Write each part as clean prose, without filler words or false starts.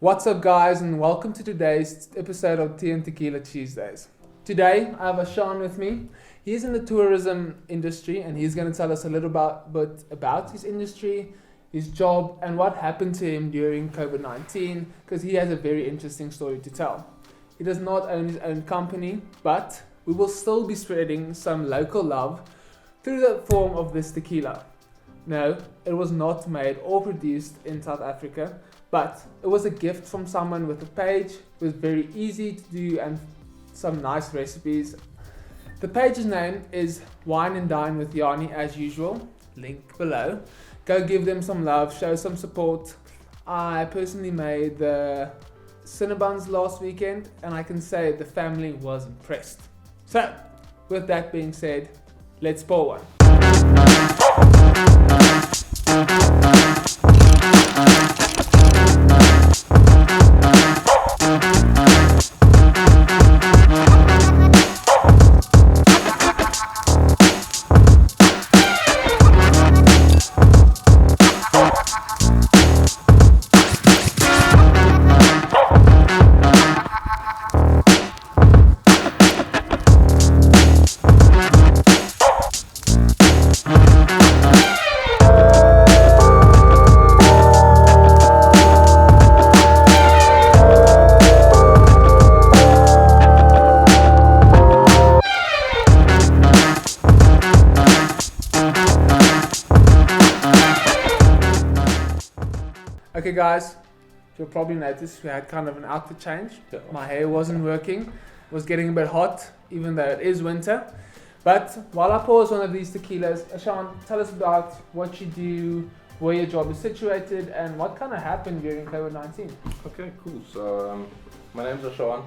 What's up guys, and welcome to today's episode of Tea and Tequila Tuesdays. Today I have Ashan with me. He's in the tourism industry and he's going to tell us a little bit about his industry, his job and what happened to him during COVID-19, because he has a very interesting story to tell. He does not own his own company, but we will still be spreading some local love through the form of this tequila. No, it was not made or produced in South Africa, but it was a gift from someone with a page. It was very easy to do and some nice recipes. The page's name is Wine and Dine with Jani as usual, link below. Go give them some love, show some support. I personally made the Cinnabons last weekend and I can say the family was impressed. So, with that being said, let's pour one. Okay guys, you'll probably notice we had kind of an outfit change. My hair wasn't working, it was getting a bit hot, even though it is winter. But while I pause one of these tequilas, Ashan, tell us about what you do, where your job is situated, and what kind of happened during COVID-19. Okay, cool. So my name's Ashan.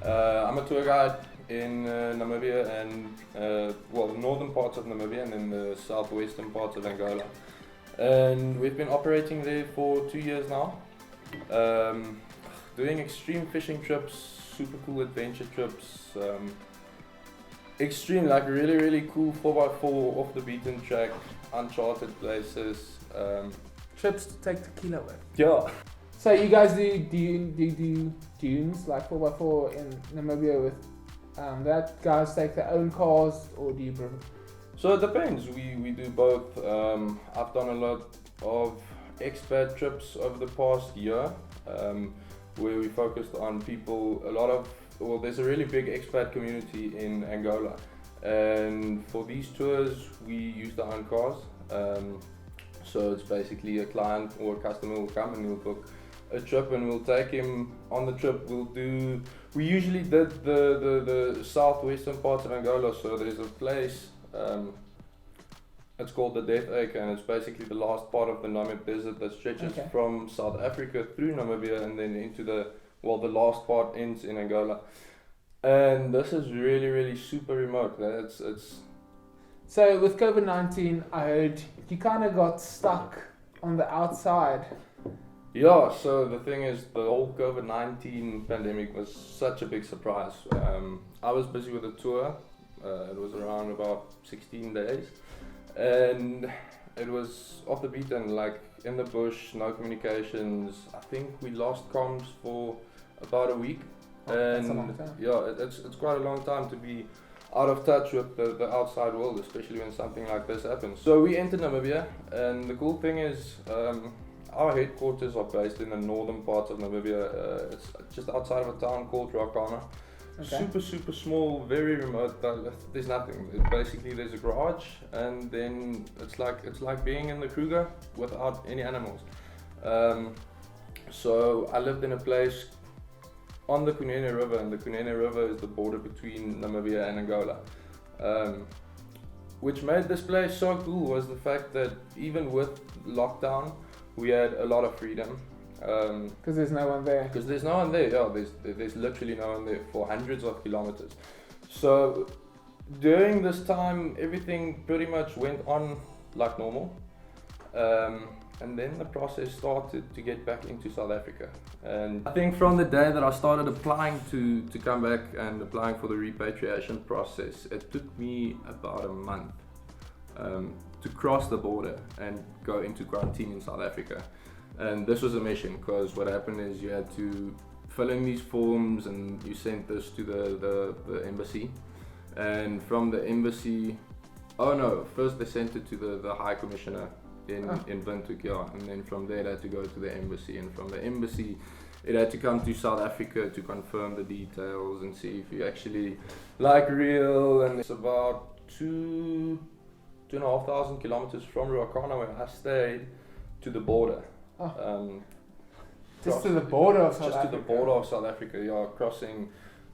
I'm a tour guide in Namibia and the northern parts of Namibia and in the southwestern parts of Angola. And we've been operating there for 2 years now, doing extreme fishing trips, super cool adventure trips, extreme, like really cool 4x4 off the beaten track, uncharted places. Trips to take tequila with. Yeah. So you guys do dunes, like 4x4 in Namibia with that guys take their own cars, or do you So it depends, we do both. I've done a lot of expat trips over the past year, where we focused on people, there's a really big expat community in Angola. And for these tours, we use our own cars. So it's basically a client or a customer will come and we'll book a trip and we'll take him on the trip. We usually did the southwestern parts of Angola, so there's a place, it's called the Death Acre, and it's basically the last part of the Namib Desert that stretches from South Africa through Namibia and then into the last part ends in Angola. And this is really super remote. So with COVID-19, I heard you kind of got stuck on the outside. Yeah, so the thing is, the whole COVID-19 pandemic was such a big surprise. I was busy with a tour. It was around about 16 days and it was off the beaten, like in the bush, no communications. I think we lost comms for about a week. And that's a long time. Yeah, it's quite a long time to be out of touch with the outside world, especially when something like this happens. So we entered Namibia, and the cool thing is our headquarters are based in the northern parts of Namibia. It's just outside of a town called Rakana. Okay. Super small, very remote. There's nothing. Basically, there's a garage, and then it's like being in the Kruger without any animals. So I lived in a place on the Kunene River, and the Kunene River is the border between Namibia and Angola. Which made this place so cool was the fact that even with lockdown, we had a lot of freedom. Because there's no one there. Because there's no one there, yeah, there's literally no one there for hundreds of kilometers. So during this time, everything pretty much went on like normal. And then the process started to get back into South Africa. And I think from the day that I started applying to come back and applying for the repatriation process, it took me about a month to cross the border and go into quarantine in South Africa. And this was a mission, because what happened is you had to fill in these forms and you sent this to the embassy. And from the embassy, first they sent it to the High Commissioner in Windhoek, yeah. And then from there it had to go to the embassy. And from the embassy, it had to come to South Africa to confirm the details and see if you actually like real. And it's about 2,500 kilometers from Ruacana, where I stayed, to the border. Just to the border of South Africa. Africa. To the border of South Africa, yeah, crossing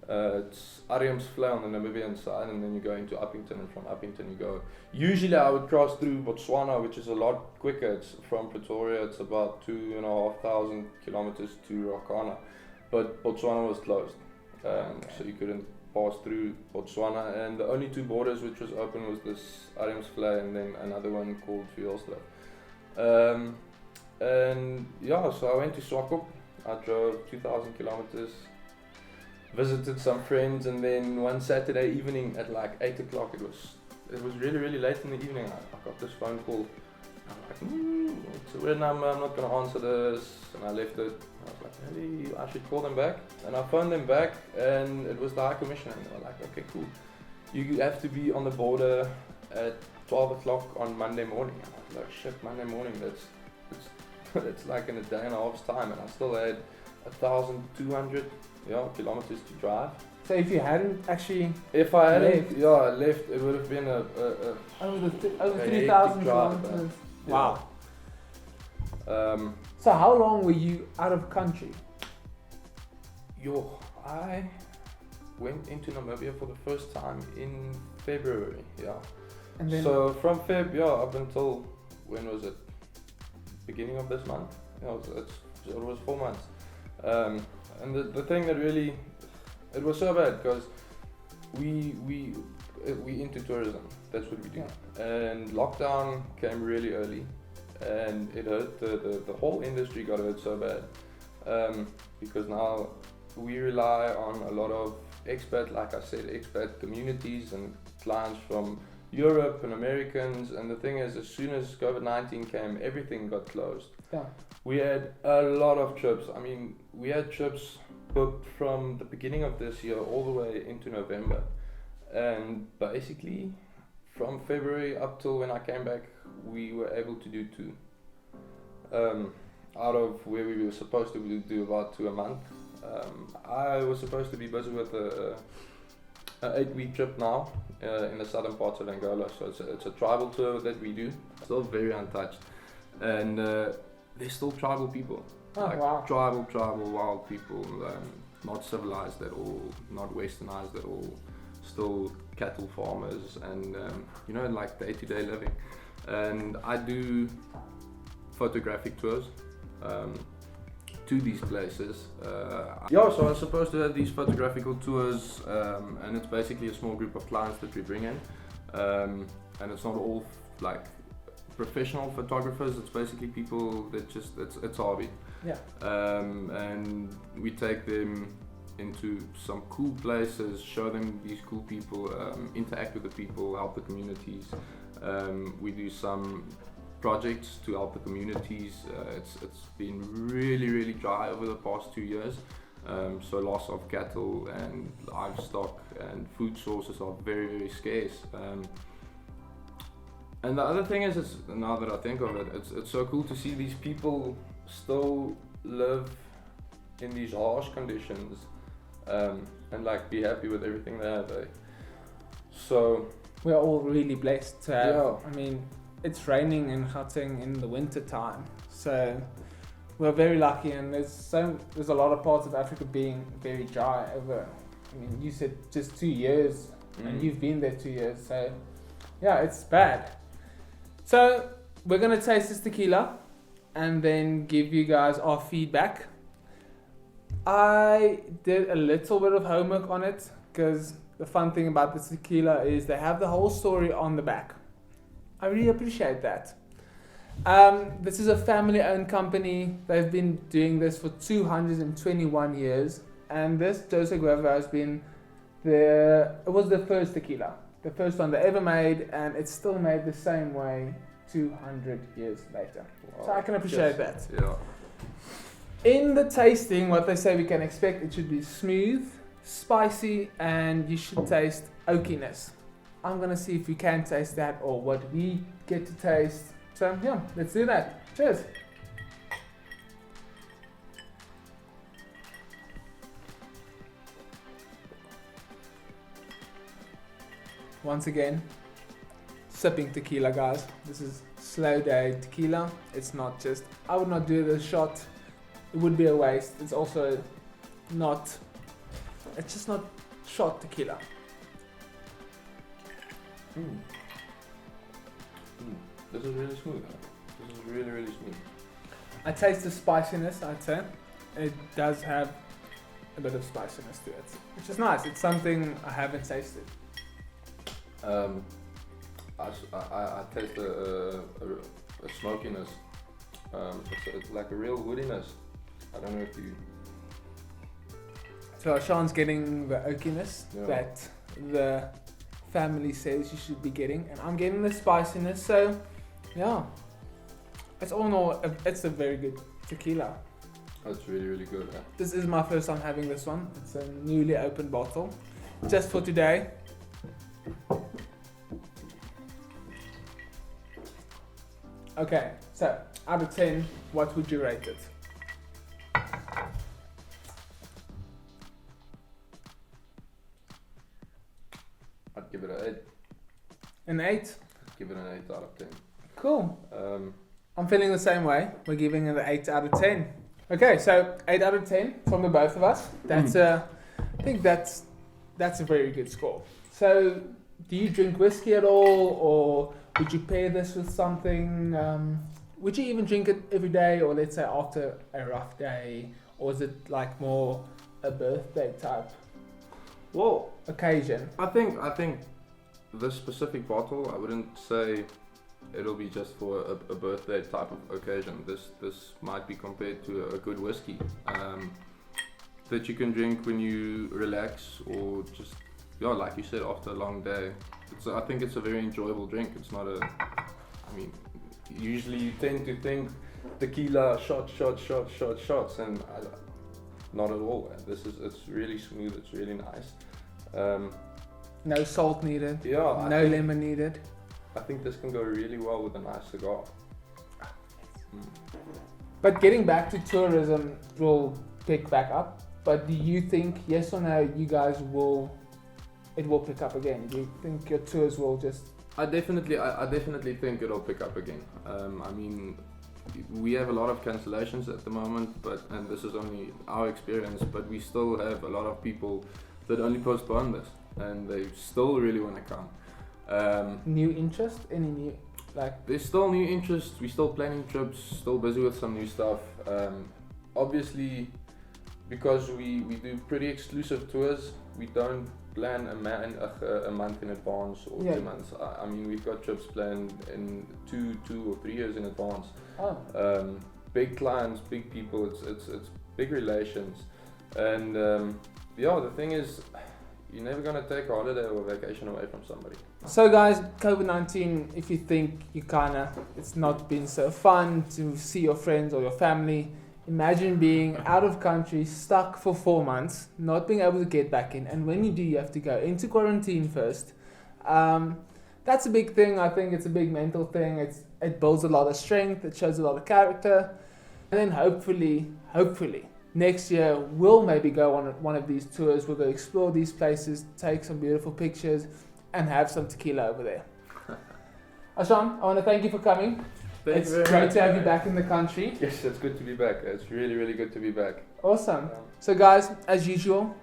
it's Ariamsvlei on the Namibian side, and then you go into Uppington, and from Uppington you go. Usually I would cross through Botswana, which is a lot quicker. It's from Pretoria, it's about 2,500 kilometers to Ruacana, but Botswana was closed, so you couldn't pass through Botswana, and the only two borders which was open was this Ariamsvlei and then another one called Vuilsdrift. And yeah, so I went to Swakop. I drove 2,000 kilometers, visited some friends, and then one Saturday evening at like 8 o'clock, it was really, really late in the evening, I got this phone call. I'm like, it's a weird number, I'm not going to answer this, and I left it. I was like, maybe I should call them back. And I phoned them back, and it was the High Commissioner, and they were like, okay, cool. You have to be on the border at 12 o'clock on Monday morning. And I was like, shit, Monday morning, that's like in a day and a half's time, and I still had 1,200 kilometers to drive. So if you hadn't actually If I hadn't left, it would have been over 3,000 hectic drive, kilometers. Yeah. Wow. So how long were you out of country? I went into Namibia for the first time in February, yeah. And then So from Feb, up until, when was it? Beginning of this month. It was 4 months. And the thing that really, it was so bad, because we into tourism. That's what we do. Yeah. And lockdown came really early, and it hurt the whole industry got hurt so bad, because now we rely on a lot of expat communities and clients from Europe and Americans. And the thing is, as soon as COVID-19 came, everything got closed. Yeah. We had a lot of trips. I mean, we had trips booked from the beginning of this year all the way into November, and basically from February up till when I came back, we were able to do 2 out of where we were supposed to do about 2 a month. I was supposed to be busy with a 8-week trip now in the southern parts of Angola, so it's a tribal tour that we do, still very untouched, and there's still tribal people. Wow. Tribal wild people, not civilized at all, not westernized at all, still cattle farmers, and like day-to-day living. And I do photographic tours to these places. So I'm supposed to have these photographical tours, and it's basically a small group of clients that we bring in, and it's not all like professional photographers. It's basically people that just it's hobby. Yeah. And we take them into some cool places, show them these cool people, interact with the people, help the communities. We do some projects to help the communities. It's been really, really dry over the past 2 years. So loss of cattle and livestock and food sources are very, very scarce. And the other thing is, now that I think of it, it's so cool to see these people still live in these harsh conditions, and like be happy with everything they have. So we're all really blessed to have. Yeah. I mean, it's raining in Gauteng in the winter time, so we're very lucky. And there's a lot of parts of Africa being very dry over. I mean, you said just 2 years, and you've been there 2 years, so yeah, it's bad. So we're gonna taste this tequila and then give you guys our feedback. I did a little bit of homework on it, because the fun thing about this tequila is they have the whole story on the back. I really appreciate that. This is a family-owned company. They've been doing this for 221 years, and this Jose Cuervo has been it was the first tequila, the first one they ever made, and it's still made the same way 200 years later. Wow. So I can appreciate that. Yeah. In the tasting, what they say we can expect, it should be smooth, spicy, and you should taste oakiness. I'm gonna see if we can taste that or what we get to taste. So yeah, let's do that. Cheers. Once again, sipping tequila, guys. This is slow day tequila. It's not just, I would not do this shot. It would be a waste. It's also not, it's just not shot tequila. This is really smooth. Huh? This is really, really smooth. I taste the spiciness, I'd say. It does have a bit of spiciness to it, which is nice. It's something I haven't tasted. I taste a smokiness. It's like a real woodiness. I don't know if you. So Ashan's getting the oakiness that the family says you should be getting, and I'm getting the spiciness. So yeah, it's all in all, it's a very good tequila. That's really, really good. Huh? This is my first time having this one. It's a newly opened bottle, just for today. Okay, so out of 10, what would you rate it? I'd give it an 8. An 8? I'd give it an 8 out of 10. Cool. I'm feeling the same way. We're giving it an 8 out of 10. Okay, so 8 out of 10 from the both of us. That's I think that's a very good score. So, do you drink whiskey at all, or would you pair this with something? Would you even drink it every day, or let's say after a rough day, or is it like more a birthday type occasion? I think this specific bottle, I wouldn't say it'll be just for a birthday type of occasion. This might be compared to a good whiskey that you can drink when you relax, or just like you said, after a long day. I think it's a very enjoyable drink. It's not usually you tend to think tequila shots, and not at all. It's really smooth. It's really nice. No salt needed. Yeah. No lemon needed. I think this can go really well with a nice cigar. But getting back to tourism will pick back up. But do you think, yes or no, you guys it will pick up again? Do you think your tours will just... I definitely think it'll pick up again. We have a lot of cancellations at the moment, and this is only our experience, but we still have a lot of people that only postpone this, and they still really want to come. New interest? Any new, There's still new interest. We're still planning trips, still busy with some new stuff. Obviously, because we do pretty exclusive tours, we don't plan a month in advance or 2 months. We've got trips planned in 2 or 3 years in advance. Big clients, big people, it's big relations, and the thing is, you're never gonna take a holiday or a vacation away from somebody. So guys, COVID-19, if you think it's not been so fun to see your friends or your family, imagine being out of country, stuck for 4 months, not being able to get back in, and when you do, you have to go into quarantine first. That's a big thing. I think it's a big mental thing. It builds a lot of strength, it shows a lot of character, and then hopefully, next year we'll maybe go on one of these tours. We'll go explore these places, take some beautiful pictures, and have some tequila over there. Ashan, I want to thank you for coming. It's great to have you back in the country. Yes, it's good to be back. It's really, really good to be back. Awesome. So guys, as usual,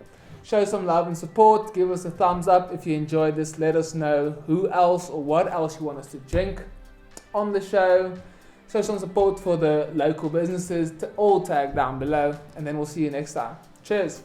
show some love and support. Give us a thumbs up if you enjoyed this. Let us know who else or what else you want us to drink on the show. Show some support for the local businesses. All tag down below. And then we'll see you next time. Cheers.